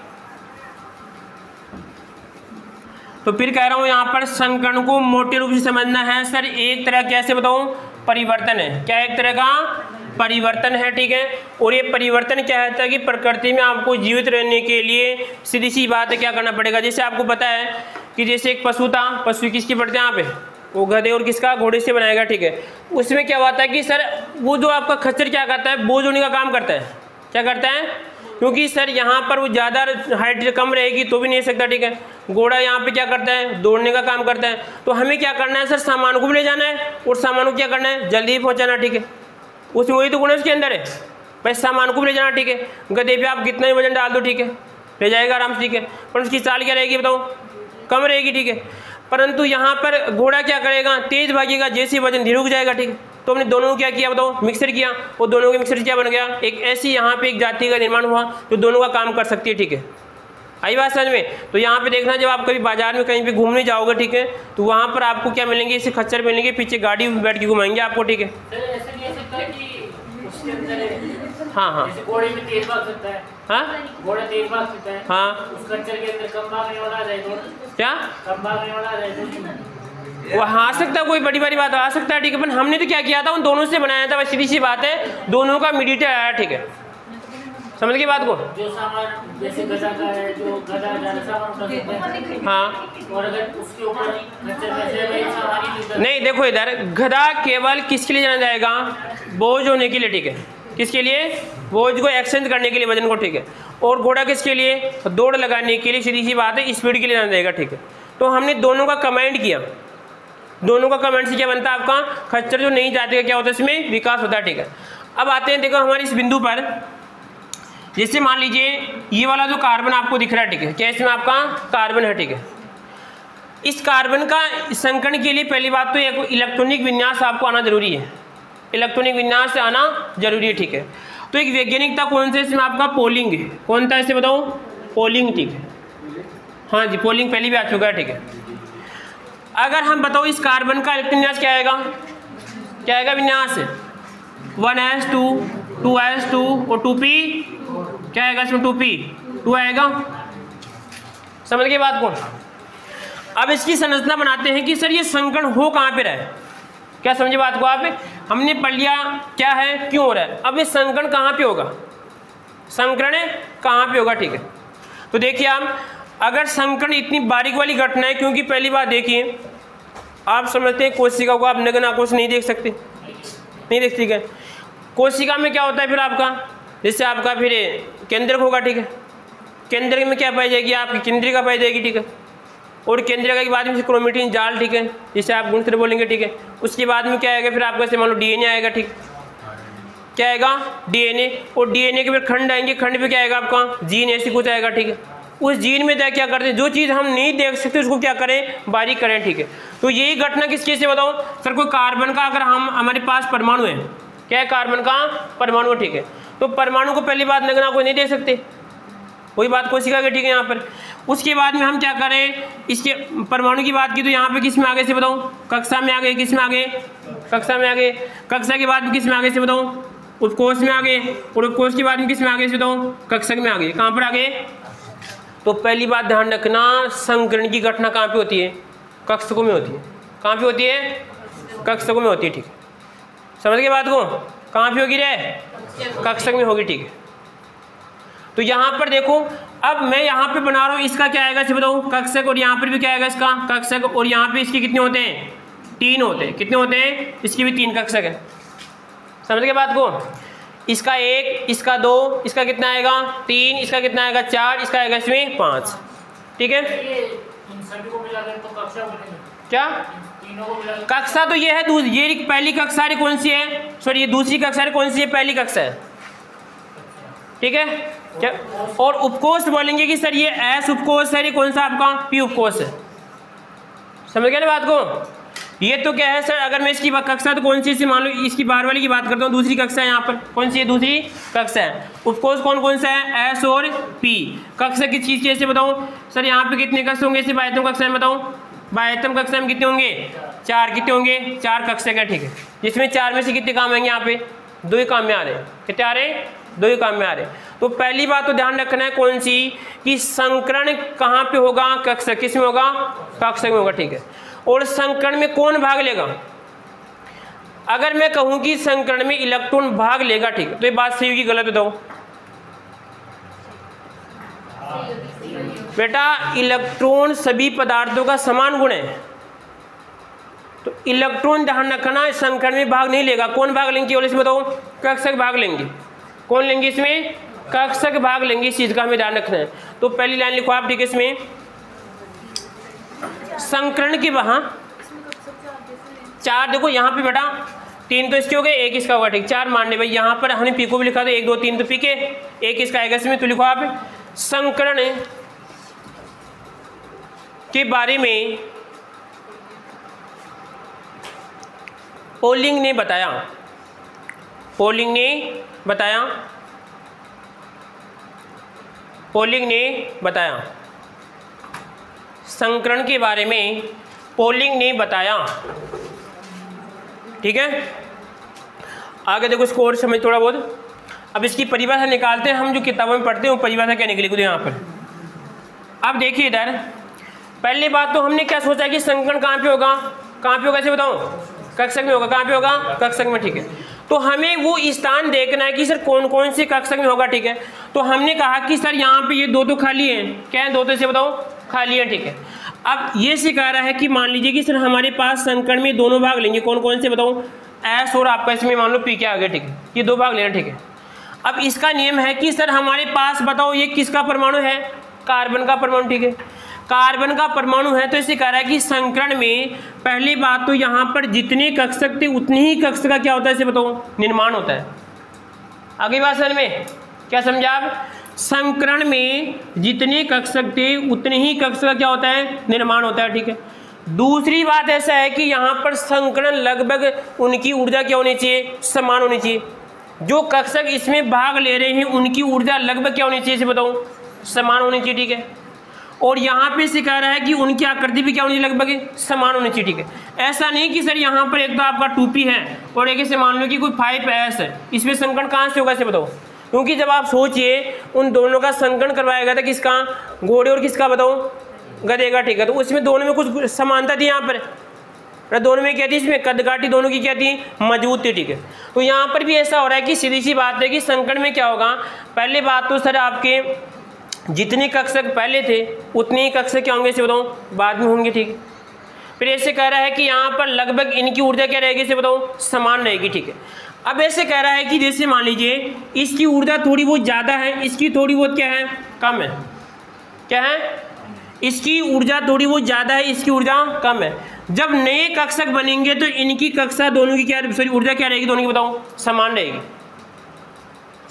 तो फिर कह रहा हूं यहां पर संकरण को मोटे रूप से समझना है। सर एक तरह कैसे बताऊं? परिवर्तन है। क्या एक तरह का परिवर्तन है, ठीक है? और ये परिवर्तन क्या है कि प्रकृति में आपको जीवित रहने के लिए सीधी सी बात है क्या करना पड़ेगा। जैसे आपको पता है कि जैसे एक पशु था, पशु किसकी पढ़ते हैं यहाँ पे? वो गधे और किसका? घोड़े से बनाएगा, ठीक है? उसमें क्या होता है कि सर वो जो आपका खच्चर क्या करता है? बोझ होने का काम करता है। क्या करता है? क्योंकि सर यहाँ पर वो ज़्यादा हाइट कम रहेगी तो भी नहीं सकता, ठीक है? घोड़ा यहाँ पे क्या करता है? दौड़ने का काम करता है। तो हमें क्या करना है सर? सामान को भी ले जाना है और सामान को क्या करना है? जल्दी पहुँचाना, ठीक है? उसमें वही तो गुण उसके अंदर है भाई, सामान को भी ले जाना, ठीक है? गधे पे आप कितना ही वजन डाल दो, ठीक है, ले जाएगा आराम से, ठीक है? पर उसकी चाल क्या रहेगी बताओ? कम रहेगी, ठीक है? परंतु यहाँ पर घोड़ा क्या करेगा? तेज भागेगा, जैसे वजन धीरे रुक जाएगा, ठीक है? तो हमने दोनों को क्या किया बताओ? मिक्सर किया, और दोनों के मिक्सर क्या बन गया? एक ऐसी यहाँ पे एक जाति का निर्माण हुआ जो दोनों का काम कर सकती है, ठीक है? आई बात समझ में? तो यहाँ पे देखना, जब आप कभी बाजार में कहीं पे घूमने जाओगे, ठीक है, तो वहाँ पर आपको क्या मिलेंगे? इसे खच्चर मिलेंगे, पीछे गाड़ी में बैठ के घुमाएंगे आपको, ठीक है? हाँ हाँ घोड़े में तेज भाग सकता है। हाँ घोड़ा तेज भाग सकता है। हाँ उस खच्चर के अंदर कम भागने वाला आ जाए तो क्या कम भागने वाला आ जाए तो वो आ सकता है, कोई बड़ी बड़ी बात आ सकता है, ठीक है? पर हमने तो क्या किया था? उन दोनों से बनाया था, बस सीधी सी बात है, दोनों का मीडिएटर आया, ठीक है? समझ गए बात को? जो सामान जैसे गधा का है, जो गधा ज्यादा सामान उठा सकता है, हाँ, और अगर उसके ऊपर खच्चर में से वही सामान ही नहीं नहीं देखो इधर, गधा केवल किसके लिए जाना जाएगा? बोझ होने के लिए, ठीक है? किसके लिए? बोझ को एक्सचेंज करने के लिए, वजन को, ठीक है? और घोड़ा किसके लिए? दौड़ लगाने के लिए, सीधी सी बात है, स्पीड के लिए जाना जाएगा, ठीक है? तो हमने दोनों का कमांड किया, दोनों का कमांड से क्या बनता है आपका? खच्चर जो नहीं जाती है क्या होता है? इसमें विकास होता है, ठीक है? अब आते हैं, देखो हमारे इस बिंदु पर, जैसे मान लीजिए ये वाला जो कार्बन आपको दिख रहा है, ठीक है? क्या इसमें आपका कार्बन है, ठीक है? इस कार्बन का संकरण के लिए पहली बात तो एक इलेक्ट्रॉनिक विन्यास आपको आना जरूरी है, इलेक्ट्रॉनिक विन्यास से आना जरूरी है, ठीक है? तो एक वैज्ञानिक था कौन से? इसमें आपका पोलिंग है। कौन था इसे बताओ? पोलिंग, ठीक है? हाँ जी, पोलिंग पहले भी आ चुका है, ठीक है? अगर हम बताओ इस कार्बन का इलेक्ट्रॉन विन्यास क्या आएगा? क्या आएगा विन्यास? 1s2 2s2 और 2p, क्या आएगा इसमें? 2p2 आएगा। समझ गए बात को? अब इसकी संरचना बनाते हैं कि सर ये संकरण हो कहाँ पे रहा है? क्या समझे बात को आप? हमने पढ़ लिया क्या है, क्यों हो रहा है। अब ये संकरण कहाँ पे होगा? संकरण कहाँ पे होगा, ठीक है? तो देखिए आप, अगर संकरण इतनी बारीक वाली घटना है, क्योंकि पहली बात देखिए, आप समझते हैं कोशिका को आप नग्न आंखों से नहीं देख सकते, नहीं देख सकते। कोशिका में क्या होता है फिर आपका? जैसे आपका फिर केंद्रक होगा, ठीक है? केंद्र में क्या पाई जाएगी, आपकी केंद्रिका पाई जाएगी, ठीक है। और केंद्रिका के बाद में क्रोमेटिन जाल, ठीक है, जिसे आप गुणसूत्र बोलेंगे, ठीक है। उसके बाद में क्या आएगा फिर आपका से मान लो डीएनए आएगा, ठीक, क्या आएगा डीएनए, और डीएनए के फिर खंड आएंगे, खंड पे क्या आएगा आपका जीन, ऐसी कुछ आएगा, ठीक है। उस जीन में क्या करते हैं, जो चीज़ हम नहीं देख सकते उसको क्या करें, बारीक करें, ठीक है। तो यही घटना किसके से बताओ सर, कोई कार्बन का अगर हम हमारे पास परमाणु है, क्या है कार्बन का परमाणु, ठीक है। तो परमाणु को पहली बात नगना कोई नहीं देख सकते, वही बात कोशिका के, ठीक है। यहाँ पर उसके बाद में हम क्या करें, इसके परमाणु की बात की तो यहाँ पे किस में आगे से बताऊँ, कक्षा में आगे, किस में आगे, कक्षा में आगे, कक्षा के बाद में किस में आगे से बताऊँ, उपकोष में आगे, और उपकोष के बाद में किस में आगे से बताऊँ, कक्षक में आगे। कहाँ पर आगे, तो पहली बात ध्यान रखना, संकरण की घटना कहाँ पे होती है, कक्षकों में होती है। कहाँ पे होती है, कक्षकों में होती है, ठीक है। समझ गए बात को, कहाँ पे होगी रे, कक्षक में होगी, ठीक है। तो यहाँ पर देखो, अब मैं यहाँ पे बना रहा हूँ, इसका क्या आएगा बताओ, कक्षक, और यहाँ पर भी क्या आएगा इसका कक्षक, और यहाँ पे इसके कितने होते हैं, 3 होते हैं। कितने होते हैं, इसके भी 3 कक्षक है। समझ गए बात को, इसका 1, इसका 2, इसका कितना आएगा 3, इसका कितना आएगा 4, इसका आएगा इसमें 5, ठीक है। इन सभी को मिलाकर तो कक्षा बनेगी, क्या तीनों को मिलाकर कक्षा, तो ये है ये पहली कक्षा कौन सी है, सॉरी ये दूसरी कक्षा कौन सी है, पहली कक्षा है, ठीक है। क्या, और उपकोष बोलेंगे कि सर ये एस उपकोष है, ये कौन सा आपका पी उपकोष है। समझ गए ना बात को, ये तो क्या है सर, अगर मैं इसकी कक्षा तो कौन सी से मान लो इसकी बाहर वाली की बात करता हूँ, दूसरी कक्षा है यहाँ पर, कौन सी है, दूसरी कक्षा है। उपकोष कौन कौन सा है, एस और पी। कक्षा किस चीज़ की ऐसे बताऊँ सर, यहाँ पे कितने कक्ष होंगे इसे बाह्यतम कक्षा में बताऊँ, बाह्यतम कक्षा में कितने होंगे, 4, कितने होंगे 4 कक्षा का, ठीक है। जिसमें 4 में से कितने काम आएंगे, यहाँ पे 2 ही काम में आ रहे हैं, कितने आ रहे हैं, 2 ही काम में आ रहे हैं। तो पहली बात तो ध्यान रखना है कौन सी, कि संकरण कहाँ पे होगा, कक्षक, किस में होगा, कक्षक में होगा, ठीक है। और संकरण में कौन भाग लेगा, अगर मैं कहूं कि संकरण में इलेक्ट्रॉन भाग लेगा, ठीक है, तो ये बात सही होगी गलत बताओ बेटा। इलेक्ट्रॉन सभी पदार्थों का समान गुण है, तो इलेक्ट्रॉन ध्यान रखना संकरण में भाग नहीं लेगा। कौन भाग लेंगे केवल इसमें बताओ, कक्षक भाग लेंगे। कौन लेंगे इसमें, कक्षक भाग लेंगे, इस चीज का हमें ध्यान रखना है। तो पहली लाइन लिखो आप, ठीक है। इसमें संकरण के वहाँ 4 देखो, यहाँ पे बेटा 3 तो इसके हो गए, 1 इसका होगा, ठीक। 4 मानने भाई, यहाँ पर हमने पी को भी लिखा था, 1 2 3 तो पी के 1 इसका आएगा इसमें। तो लिखो आप, संकरण के बारे में पोलिंग ने बताया, पोलिंग ने बताया, पोलिंग ने बताया, संकरण के बारे में पोलिंग ने बताया, ठीक है। आगे देखो इसको और समझ थोड़ा बहुत। अब इसकी परिभाषा निकालते हैं हम, जो किताबों में पढ़ते हैं वो परिभाषा क्या निकली खुद यहाँ पर। अब देखिए इधर, पहली बात तो हमने क्या सोचा कि संकरण कहाँ पे होगा, कहाँ पे होगा ऐसे बताओ, कक्षक में होगा। कहाँ पे होगा, कक्षक में, ठीक है। तो हमें वो स्थान देखना है कि सर कौन कौन से कक्षक में होगा, ठीक है। तो हमने कहा कि सर यहाँ पे ये 2 तो खाली हैं, क्या है 2 तो इसे बताओ खाली है, ठीक है। अब ये सिखा रहा है कि मान लीजिए कि सर हमारे पास संकरण में दोनों भाग लेंगे, कौन कौन से बताओ, एस और आपका इसमें मान लो पी के आगे, ठीक है। ये 2 भाग लेना, ठीक है। अब इसका नियम है कि सर हमारे पास बताओ ये किसका परमाणु है, कार्बन का परमाणु, ठीक है। कार्बन का परमाणु है, तो इसे कह रहा है कि संकरण में पहली बात तो यहाँ पर जितने कक्षक थे उतनी ही कक्षक का क्या होता है इसे बताओ, निर्माण होता है। आगे बात समझ में, क्या समझा आप, संकरण में जितने कक्षक थे उतने ही कक्षक का क्या होता है, निर्माण होता है, ठीक है। दूसरी बात ऐसा है कि यहाँ पर संकरण लगभग उनकी ऊर्जा क्या होनी चाहिए, समान होनी चाहिए। जो कक्षक इसमें भाग ले रहे हैं उनकी ऊर्जा लगभग क्या होनी चाहिए इसे बताओ, समान होनी चाहिए, ठीक है। और यहाँ पे सिखा रहा है कि उनकी आकृति भी क्या होनी चाहिए, लगभग समान होनी चाहिए, ठीक है। ऐसा नहीं कि सर यहाँ पर एक तो आपका 2p है और एक ऐसे मान लो कि कोई 5s है, इसमें संकरण कहाँ से होगा इसे बताओ। क्योंकि जब आप सोचिए उन दोनों का संकरण करवाया गया था, किसका, घोड़े और किसका बताओ, गधे का, ठीक है। तो उसमें दोनों में कुछ समानता थी, यहाँ पर दोनों में क्या थी, इसमें कदकाठी दोनों की क्या थी, मजबूत थी, ठीक है। तो यहाँ पर भी ऐसा हो रहा है कि सीधी सी बात है कि संकरण में क्या होगा, पहले बात तो सर आपके जितने कक्षक पहले थे उतने ही कक्षक क्या होंगे इसे बताओ, बाद में होंगे, ठीक है। फिर ऐसे कह रहा है कि यहाँ पर लगभग इनकी ऊर्जा क्या रहेगी इसे बताओ, समान रहेगी, ठीक है। अब ऐसे कह रहा है कि जैसे मान लीजिए इसकी ऊर्जा थोड़ी बहुत ज़्यादा है, इसकी थोड़ी बहुत क्या है, कम है, क्या है, इसकी ऊर्जा थोड़ी बहुत ज़्यादा है, इसकी ऊर्जा कम है। जब नए कक्षक बनेंगे तो इनकी कक्षा दोनों की क्या, सॉरी ऊर्जा क्या रहेगी दोनों की, बताओ, समान रहेगी।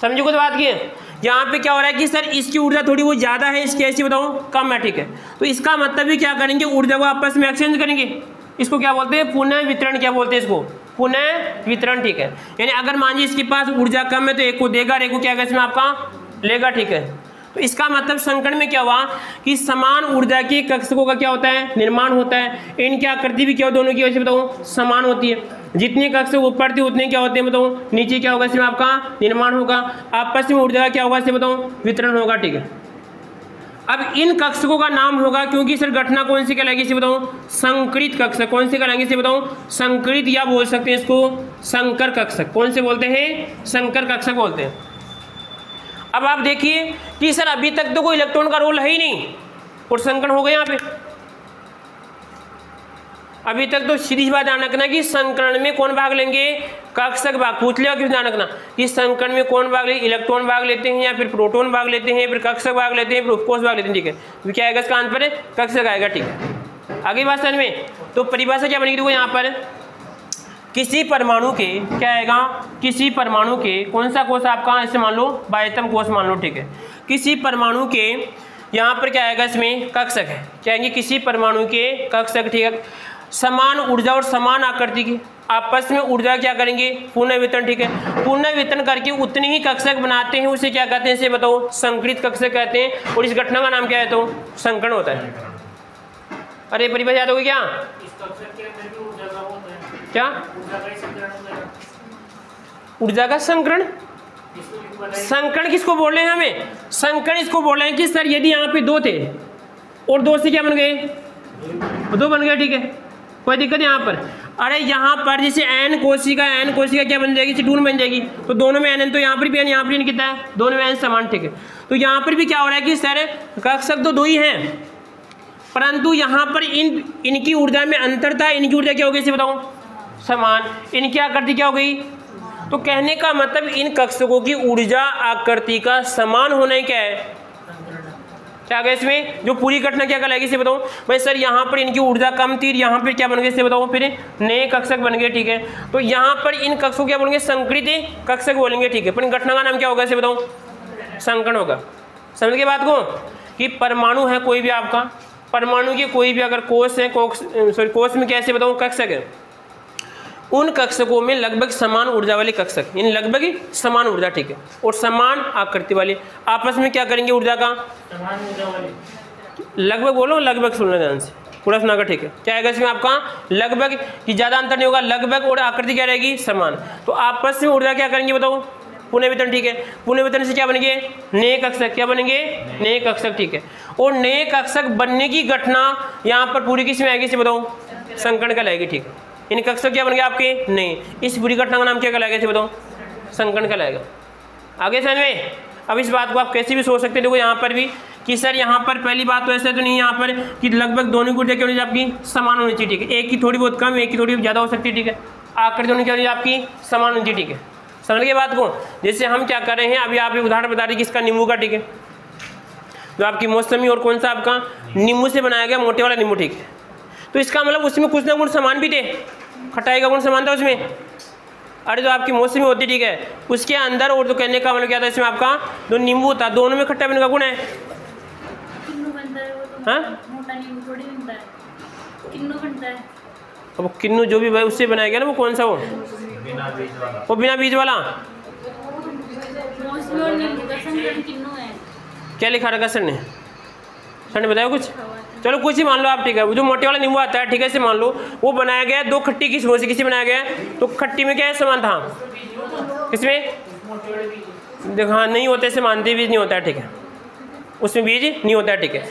समझो कुछ बात की है। यहाँ पे क्या हो रहा है कि सर इसकी ऊर्जा थोड़ी बहुत ज़्यादा है, इसकी ऐसी बताओ कम है, ठीक है। तो इसका मतलब भी क्या करेंगे, ऊर्जा को आपस में एक्सचेंज करेंगे। इसको क्या बोलते हैं, पुनः वितरण, क्या बोलते हैं इसको, पुनः वितरण, ठीक है। यानी अगर मान लीजिए इसके पास ऊर्जा कम है तो एक को देगा और एक को क्या करेगा इसमें आपका लेगा, ठीक है। तो इसका मतलब संकरण में क्या हुआ कि समान ऊर्जा के कक्षकों का क्या होता है, निर्माण होता है। इनकी आकृति भी क्या हो, दोनों की वैसे बताओ समान होती है। जितने कक्षक ऊपर थे उतने क्या होते हैं बताओ नीचे, क्या होगा इसमें आपका निर्माण होगा। आपस में ऊर्जा का क्या होगा इसे बताओ वितरण होगा, ठीक है। अब इन कक्षकों का नाम होगा, क्योंकि सर घटना कौन सी कहलाएगी इसे बताओ, संकरित कक्षक। कौन से कहलाएंगे इसे बताओ, संकरित, या बोल सकते हैं इसको संकर कक्षक। कौन से बोलते हैं, संकर कक्षक बोलते हैं। अब आप देखिए कि सर अभी तक तो कोई इलेक्ट्रॉन का रोल है ही नहीं और संकरण हो गया यहाँ पे। अभी तक तो सीधी बात ध्यान रखना कि संकरण में कौन भाग लेंगे, कक्षक भाग। पूछ लिया किस, ध्यान रखना कि संकरण में कौन भाग लेंगे, इलेक्ट्रॉन भाग लेते हैं या फिर प्रोटॉन भाग लेते हैं, फिर कक्षक भाग लेते हैं, फिर उपकोष भाग लेते हैं, ठीक है। तो क्या आएगा इसका आंसर है कक्षक आएगा, ठीक है। आगे बात समझ में। तो परिभाषा क्या बनेगी देखो यहाँ पर, किसी परमाणु के क्या आएगा, किसी परमाणु के, कौन सा कोष आपका, ऐसे मान लो बाह्यतम कोष मान लो, ठीक है। किसी परमाणु के यहाँ पर क्या आएगा इसमें कक्षक है, क्या आएंगे किसी परमाणु के कक्षक, ठीक है। समान ऊर्जा और समान आकृति की आपस में ऊर्जा क्या करेंगे, पुनः वितरण, ठीक है। पुनः वितरण करके उतने ही कक्षक बनाते हैं, उसे क्या कहते हैं इसे बताओ संकरित कक्षक कहते हैं। और इस घटना का नाम क्या है तो संकरण होता है। अरे परिभाषा याद होगी क्या, क्या ऊर्जा का संकरण, संकरण किसको बोल रहे हैं हमें, संकरण इसको बोल रहे हैं कि सर यदि यहाँ पे दो थे और दो से क्या बन गए, दो बन गए, ठीक है, कोई दिक्कत यहाँ पर। अरे यहाँ पर जैसे एन कोशिका क्या बन जाएगी, टून बन जाएगी, तो दोनों में एन, तो यहाँ पर भी एन, यहाँ पर कितना है, दोनों में एन समान, ठीक है। तो यहाँ पर भी क्या हो रहा है कि सर कक्षक तो दो ही हैं, परंतु यहाँ पर इनकी ऊर्जा में अंतर था। इनकी ऊर्जा क्या हो गई इसे बताओ समान, इनकी आकृति क्या हो गई। तो कहने का मतलब इन कक्षकों की ऊर्जा आकृति का समान होना ही क्या है, क्या गया इसमें, जो पूरी घटना क्या कहलाएगी इसे बताओ भाई। सर यहाँ पर इनकी ऊर्जा कम थी, यहाँ पर क्या बन गए इसे बताओ, फिर नए कक्षक बन गए, ठीक है। तो यहाँ पर इन कक्षकों क्या बोलेंगे, संकरित कक्षक बोलेंगे, ठीक है। पर इन घटना का नाम क्या होगा इसे बताओ, संकरण होगा। समझ गए बात को, कि परमाणु है कोई भी आपका, परमाणु के कोई भी अगर कोष है, कोष में कैसे बताऊँ कक्षक है, उन कक्षकों में लगभग समान ऊर्जा वाले कक्षक, यानी लगभग समान ऊर्जा, ठीक है, और समान आकृति वाले आपस में क्या करेंगे ऊर्जा का समान ऊर्जा वाले, लगभग बोलो, लगभग सुनना ध्यान से, पूरा सुना कर, ठीक है। क्या आएगा इसमें आपका लगभग, कि ज़्यादा अंतर नहीं होगा, लगभग, और आकृति क्या रहेगी समान। तो आपस में ऊर्जा क्या करेंगे बताओ, पुनः वितरण, ठीक है। पुनः वितरण से क्या बनेंगे, नए कक्षक, क्या बनेंगे नए कक्षक, ठीक है। और नए कक्षक बनने की घटना यहाँ पर पूरी किस में आएगी इसे बताओ, संकरण कहलाएगी, ठीक है। इन कक्षक क्या बन गए आपके नए, इस पूरी घटना का नाम क्या कहलाएगा इसे बताओ, संकरण कहलाएगा। आगे समझ में। अब इस बात को आप कैसे भी सोच सकते हैं, देखो यहाँ पर भी कि सर यहाँ पर पहली बात तो ऐसा तो नहीं यहाँ पर कि लगभग दोनों की ऊर्जा क्या होनी चाहिए आपकी समान होनी चाहिए, ठीक है। एक की थोड़ी बहुत कम, एक की थोड़ी ज़्यादा हो सकती है, ठीक है। आकृति दोनों क्या होनी चाहिए आपकी समान होनी चाहिए, ठीक है। समझ गए बात को। जैसे हम क्या कर रहे हैं अभी, आप उदाहरण बता रहे किसका, नींबू का, ठीक है। जो आपकी मौसमी और कौन सा आपका नींबू से बनाया गया मोटे वाला नींबू, ठीक है। तो इसका मतलब उसमें कुछ ना कुछ समान भी थे, खटाई का गुण समान था उसमें। अरे जो आपकी मौसमी होती, ठीक है, उसके अंदर, और जो कहने का मतलब क्या था इसमें आपका जो नींबू था, दोनों में खट्टा का गुण है। हाँ अब किन्नू जो भी उससे बनाया गया ना, वो कौन सा, वो बिना बीज वाला। क्या लिखा रखा सर ने, सर ने बताया कुछ, चलो कुछ ही मान लो आप, ठीक है। जो मोटे वाला नींबू आता है, ठीक है, इसे मान लो वो बनाया गया दो खट्टी किस्मों से, किसी बनाया गया तो खट्टी में क्या है समान था, किसमें देखो, हाँ नहीं होते से मानते, बीज नहीं होता है, ठीक है, उसमें बीज नहीं होता है, ठीक है।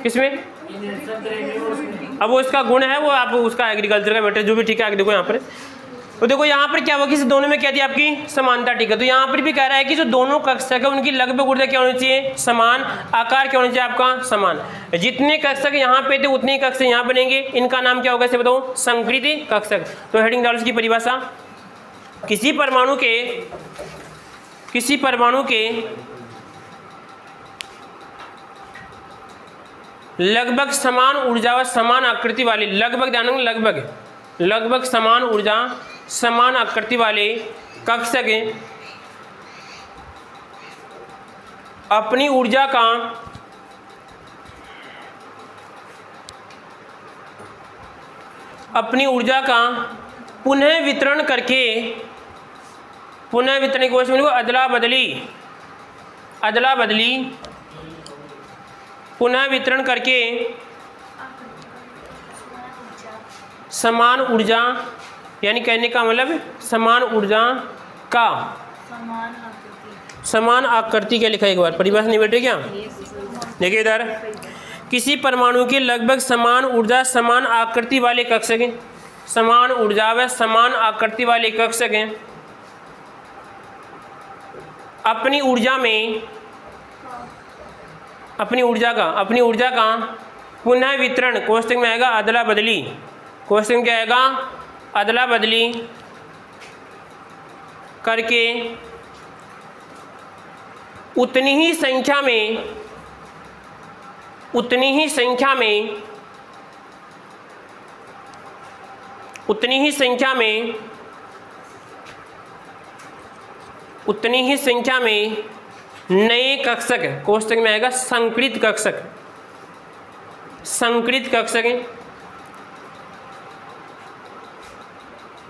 किसमें, अब वो इसका गुण है, वो आप उसका एग्रीकल्चर का मैटर जो भी, ठीक है। आगे देखो यहाँ पर, तो देखो यहाँ पर क्या हुआ कि दोनों में क्या थी आपकी समानता, ठीक है। तो यहाँ पर भी कह रहा है कि जो दोनों कक्षक है उनकी लगभग ऊर्जा क्या होनी चाहिए समान, आकार क्या होना चाहिए आपका समान। जितने कक्षक यहाँ पे थे उतने ही कक्षक यहाँ बनेंगे, इनका नाम क्या होगा इसे बताओ संकरित कक्षक। तो हेडिंग डालो इसकी परिभाषा, किसी परमाणु के लगभग समान ऊर्जा व समान आकृति वाले, लगभग ध्यान रखना, लगभग समान ऊर्जा समान आकृति वाले कक्षक अपनी ऊर्जा का पुनः वितरण करके, पुनः वितरण की कोशिश को अदला बदली पुनः वितरण करके समान ऊर्जा, यानी कहने का मतलब समान ऊर्जा का समान आकृति क्या लिखा है, एक बार परिभाषा नहीं बैठे क्या, देखिए इधर, किसी परमाणु के लगभग समान ऊर्जा समान आकृति वाले कक्षक हैं, समान ऊर्जा व समान आकृति वाले कक्षक हैं अपनी ऊर्जा का पुनः वितरण, कोष्टक में आएगा अदला बदली, कोष्टक में क्या आएगा, अदला बदली करके उतनी ही संख्या में नए कक्षक, कोष्टक में आएगा संकृत कक्षक,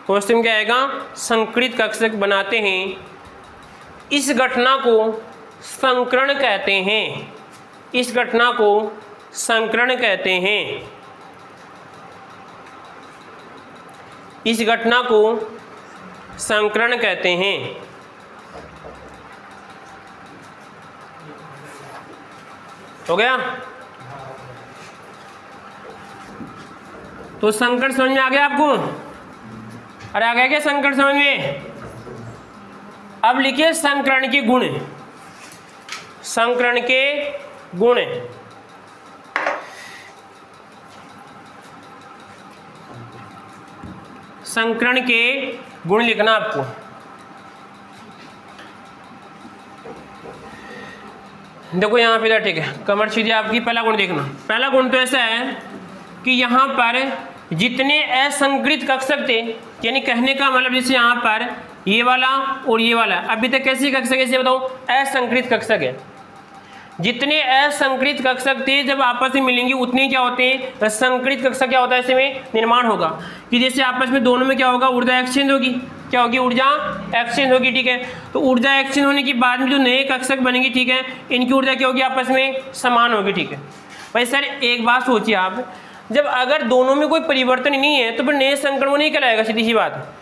कोष्टक में क्या आएगा, संकृत कक्षक बनाते हैं। इस घटना को संकरण कहते हैं, इस घटना को संकरण कहते हैं, इस घटना को संकरण कहते हैं। हो गया? तो संकरण समझ में आ गया आपको? अरे आ गया क्या संकरण समझ में? अब लिखिए संकरण के गुण, संकरण के गुण। संकरण के गुण लिखना आपको। देखो यहाँ पे, ठीक है, कमर सीधी आपकी। पहला गुण देखना, पहला गुण तो ऐसा है कि यहाँ पर जितने असंकृत कक्षक थे, यानी कहने का मतलब जैसे यहाँ पर ये वाला और ये वाला, अभी तक कैसी कक्षक है इसे बताओ, असंकृत कक्षक है। जितने असंकृत कक्षक थे जब आपस में मिलेंगे उतने क्या होते हैं, संकृत कक्षक क्या होता है, इसमें निर्माण होगा कि जैसे आपस में दोनों में क्या होगा, ऊर्जा एक्सचेंज होगी। क्या होगी, ऊर्जा एक्सचेंज होगी, ठीक है। तो ऊर्जा एक्सचेंज होने के बाद में जो नए कक्षक बनेंगे, ठीक है, इनकी ऊर्जा क्या होगी, आपस में समान होगी, ठीक है। भाई सर एक बात सोचिए आप, जब अगर दोनों में कोई परिवर्तन नहीं है तो फिर नए संकरण नहीं कहलाएगा, सीधी सी बात,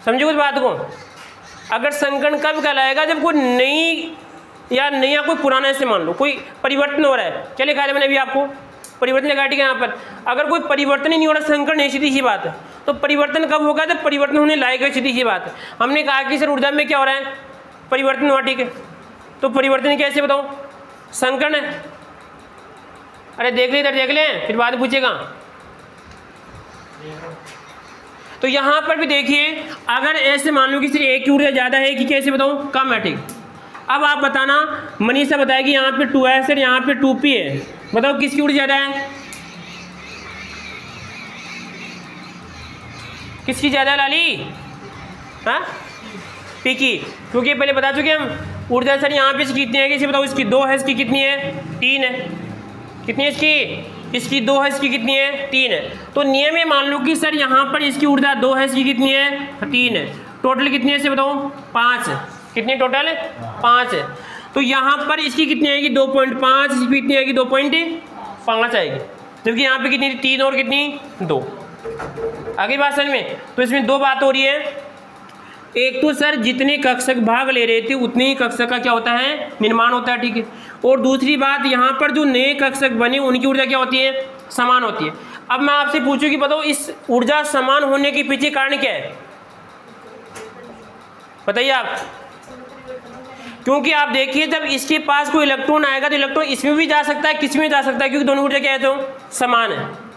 समझो उस बात को। अगर संकरण कब कहलाएगा, जब कोई नई या नया कोई पुराना, ऐसे मान लो कोई परिवर्तन हो रहा है। क्या लिखा है मैंने अभी आपको, परिवर्तन लिखा है, ठीक है। यहाँ पर अगर कोई परिवर्तन ही नहीं हो रहा, संकरण है, सीधी सी बात है। तो परिवर्तन कब होगा, जब परिवर्तन होने लायक है, सीधी सी बात है। हमने कहा कि सर ऊर्जा में क्या हो रहा है, परिवर्तन हुआ, ठीक है। तो परिवर्तन कैसे बताओ, संकरण है। अरे देख ले, इधर देख लें, फिर बाद में पूछेगा। तो यहाँ पर भी देखिए, अगर ऐसे मान लो कि सिर्फ एक की ऊर्जा ज़्यादा है कि कैसे बताऊँ, कम है, ठीक। अब आप बताना, मनीषा बताएगी यहाँ पे 2s और यहाँ पे 2p है, बताओ किसकी ऊर्जा ज़्यादा है, किसकी ज़्यादा है लाली, हाँ p की, क्योंकि पहले बता चुके हम ऊर्जा। सर यहाँ पे इसकी कितनी है, इसे बताओ, इसकी 2 है, इसकी कितनी है, 3 है। कितनी है इसकी 2 है, इसकी कितनी है, 3 है। तो नियम में मान लो कि सर यहाँ पर इसकी ऊर्जा 2 है, इसकी कितनी है, 3 है। टोटल कितनी है इसे बताओ, 5 है। कितनी टोटल है, 5 है। तो यहाँ पर इसकी कितनी आएगी, 2.5, इसकी कितनी आएगी, 2.5 आएगी। जबकि यहाँ पे कितनी, 3 और कितनी, 2। आगे बात समझ में। तो इसमें 2 बात हो रही है, एक तो सर जितने कक्षक भाग ले रहे थे उतने ही कक्षक का क्या होता है, निर्माण होता है, ठीक है। और दूसरी बात, यहाँ पर जो नए कक्षक बने उनकी ऊर्जा क्या होती है, समान होती है। अब मैं आपसे पूछूं कि बताओ इस ऊर्जा समान होने के पीछे कारण क्या है, बताइए आप। क्योंकि आप देखिए, जब इसके पास कोई इलेक्ट्रॉन आएगा तो इलेक्ट्रॉन इसमें भी जा सकता है, किसमें भी जा सकता है, क्योंकि दोनों ऊर्जा क्या है, तो समान है।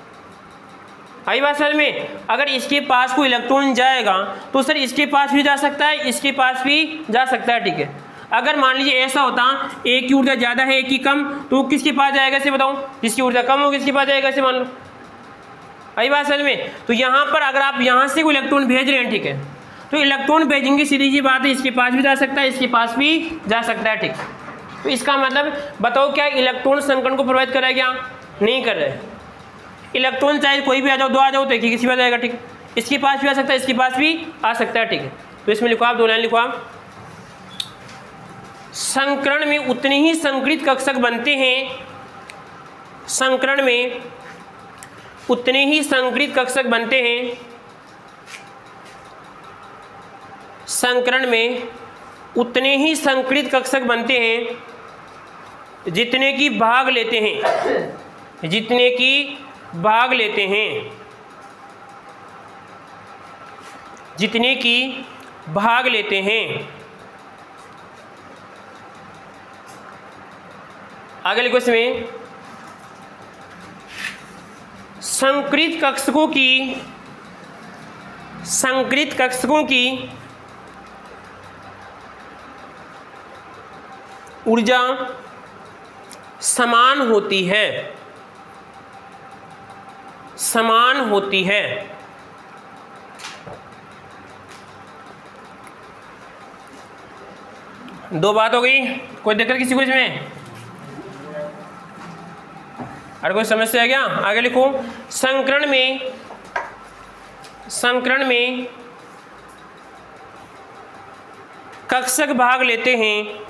आई बात समझ में। अगर इसके पास कोई इलेक्ट्रॉन जाएगा तो सर इसके पास भी जा सकता है, इसके पास भी जा सकता है, ठीक है। अगर मान लीजिए ऐसा होता एक की ऊर्जा ज़्यादा है एक की कम, तो वो किसके पास जाएगा इसे बताऊँ? जिसकी ऊर्जा कम हो किसके पास जाएगा इसे मान लो। आई बात समझ में? तो यहाँ पर अगर आप यहाँ से कोई इलेक्ट्रॉन भेज रहे हैं, ठीक है, तो इलेक्ट्रॉन भेजेंगे, सीधी सी बात है, इसके पास भी जा सकता है इसके पास भी जा सकता है, ठीक। तो इसका मतलब बताओ क्या इलेक्ट्रॉन संकरण को प्रभावित कर रहा है? क्या नहीं कर रहा है। इलेक्ट्रॉन चाहे कोई भी आ जाओ, दो आ जाओ तो एक ही किसी पास जाएगा, ठीक है, इसके पास भी आ सकता है इसके पास भी आ सकता है, ठीक है। तो इसमें लिखो आप, दो लाइन लिखो आप, संकरण में उतने ही संकरित कक्षक बनते हैं, संकरण में उतने ही संकरित कक्षक बनते हैं, संकरण में उतने ही संकरित कक्षक बनते हैं जितने की भाग लेते हैं, जितने की भाग लेते हैं, जितने की भाग लेते हैं। आगे लिखो इसमें, संकरित कक्षकों की ऊर्जा समान होती है, समान होती है। दो बात हो गई, कोई दिक्कत किसी को इसमें? अरे कोई समस्या है क्या? आगे लिखो, संकरण में कक्षक भाग लेते हैं,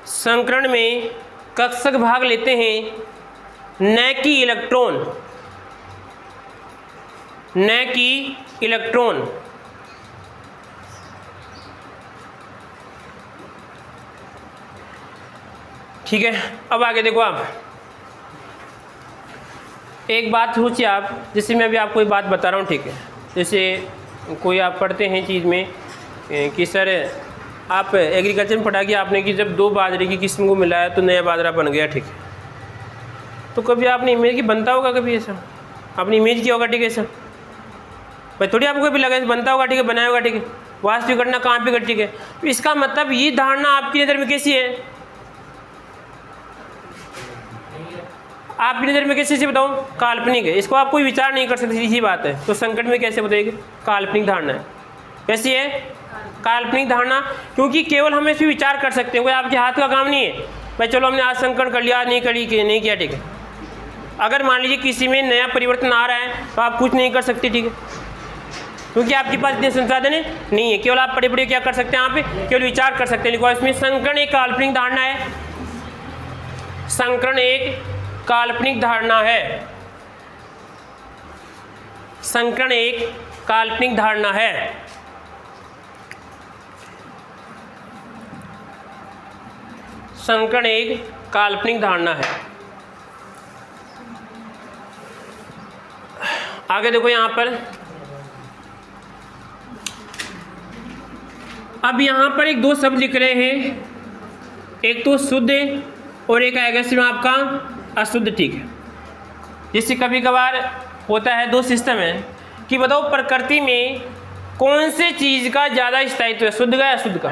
संकरण में कक्षक भाग लेते हैं न कि इलेक्ट्रॉन, न कि इलेक्ट्रॉन। ठीक है, अब आगे देखो आप, एक बात सोचिए आप, जैसे मैं अभी आपको एक बात बता रहा हूँ, ठीक है, जैसे कोई आप पढ़ते हैं चीज़ में कि सर आप एग्रीकल्चर में पढ़ा कि आपने कि जब दो बाजरे की किस्म को मिलाया तो नया बाजरा बन गया, ठीक है। तो कभी आपने इमेज की बनता होगा, कभी ऐसा आपने इमेज किया होगा, ठीक है, ऐसा भाई थोड़ी आपको कभी लगा बनता होगा, ठीक है, बनाया होगा, ठीक है, वास्तविक घटना कहाँ पे घटी, ठीक है। तो इसका मतलब ये धारणा आपकी नज़र में कैसी है? आपकी नज़र में कैसे से बताऊँ? काल्पनिक है, इसको आप कोई विचार नहीं कर सकते, सीधी बात है। तो संकट में कैसे बताएगी? काल्पनिक धारणा है। कैसी है? काल्पनिक धारणा, क्योंकि केवल हम इस पर विचार कर सकते हैं, कोई आपके हाथ का काम नहीं है भाई चलो हमने आज संकट कर लिया, आज नहीं करी कि नहीं किया, ठीक है। अगर मान लीजिए किसी में नया परिवर्तन आ रहा है तो आप कुछ नहीं कर सकते, ठीक है, क्योंकि आपके पास इतने संसाधन नहीं है। केवल आप पढ़े पढ़े क्या कर सकते हैं? आप केवल विचार कर सकते हैं। लिखो इसमें, संकरण एक काल्पनिक धारणा है, संकरण एक काल्पनिक धारणा है, संकरण एक काल्पनिक धारणा है। संकरण एक काल्पनिक धारणा है। आगे देखो यहां पर, अब यहां पर एक दो शब्द लिख रहे हैं, एक तो शुद्ध और एक आएगा इसमें आपका अशुद्ध, ठीक है। जिससे कभी कभार होता है, दो सिस्टम है कि बताओ प्रकृति में कौन से चीज का ज्यादा स्थायित्व है, शुद्ध का या अशुद्ध का?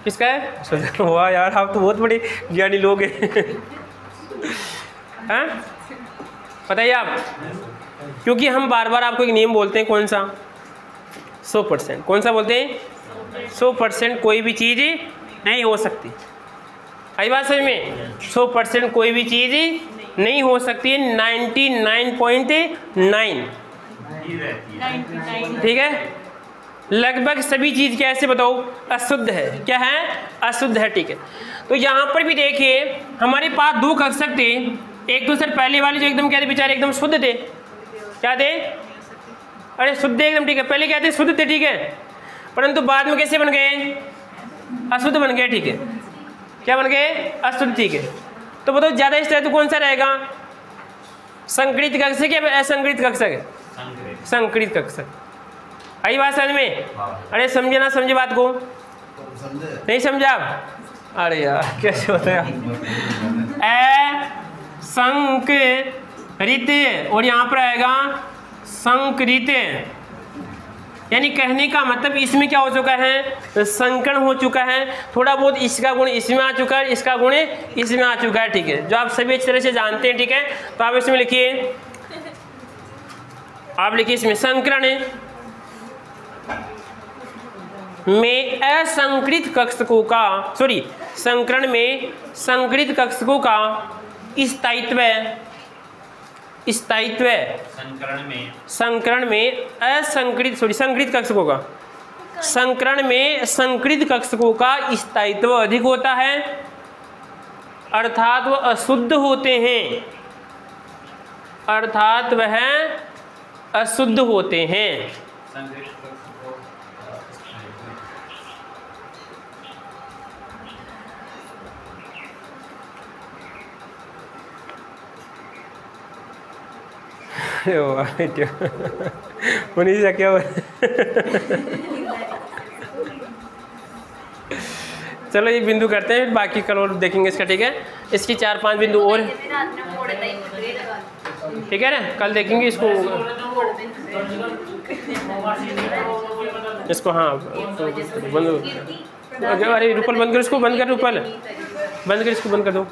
किसका है? शुद्ध। वाह यार, आप तो बहुत बड़े ज्ञानी लोग हैं। हैं? बताइए आप, क्योंकि हम बार बार आपको एक नियम बोलते हैं, कौन सा? 100%। कौन सा बोलते हैं? 100% कोई भी चीज़ नहीं हो सकती। आई बात समझ में? 100% कोई भी चीज़ नहीं हो सकती है, 99.9, ठीक है। लगभग सभी चीज़ क्या ऐसे बताओ अशुद्ध है। क्या है? अशुद्ध है, ठीक है। तो यहाँ पर भी देखिए हमारे पास दो कक्षक थे, एक तो सर पहले वाले जो एकदम क्या थे बेचारे, एकदम शुद्ध थे। क्या थे? अरे शुद्ध एकदम, ठीक है। पहले क्या थे? शुद्ध थे, ठीक है, परंतु बाद में कैसे बन गए? अशुद्ध बन गए, ठीक है। क्या बन गए? अशुद्ध, ठीक है। तो बताओ ज़्यादा इस तरह तो कौन सा रहेगा? संकरित कक्षक या असंकरित कक्षक? संकरित कक्षक। आई बात समझ में? अरे समझे ना समझे बात को? नहीं समझा आप? अरे यार कैसे होता है? असंकरित और यहाँ पर आएगा संकरित। यानी कहने का मतलब इसमें क्या हो चुका है, संकरण हो चुका है, थोड़ा बहुत इसका गुण इसमें आ चुका है, इसका गुण इसमें आ चुका है, ठीक है, जो आप सभी अच्छी तरह से जानते हैं, ठीक है। तो आप इसमें लिखिए, आप लिखिए इसमें संकरण में असंकृत कक्षकों का, सॉरी, संकरण में संकृत कक्षकों का स्थायित्व, संकरण में असंकृत, सॉरी, संकृत कक्षकों का, संकरण में संकृत कक्षकों का स्थायित्व अधिक होता है, अर्थात वह अशुद्ध होते हैं, अर्थात वह अशुद्ध होते हैं। उन्हीं से क्या हुआ। चलो ये बिंदु करते हैं, बाकी कल और देखेंगे इसका, ठीक है। इसकी 4-5 बिंदु और, ठीक है ना, कल देखेंगे इसको, इसको हाँ बंद, अरे रूपल बंद कर, इसको बंद कर, रूपल बंद कर, इसको बंद कर दो।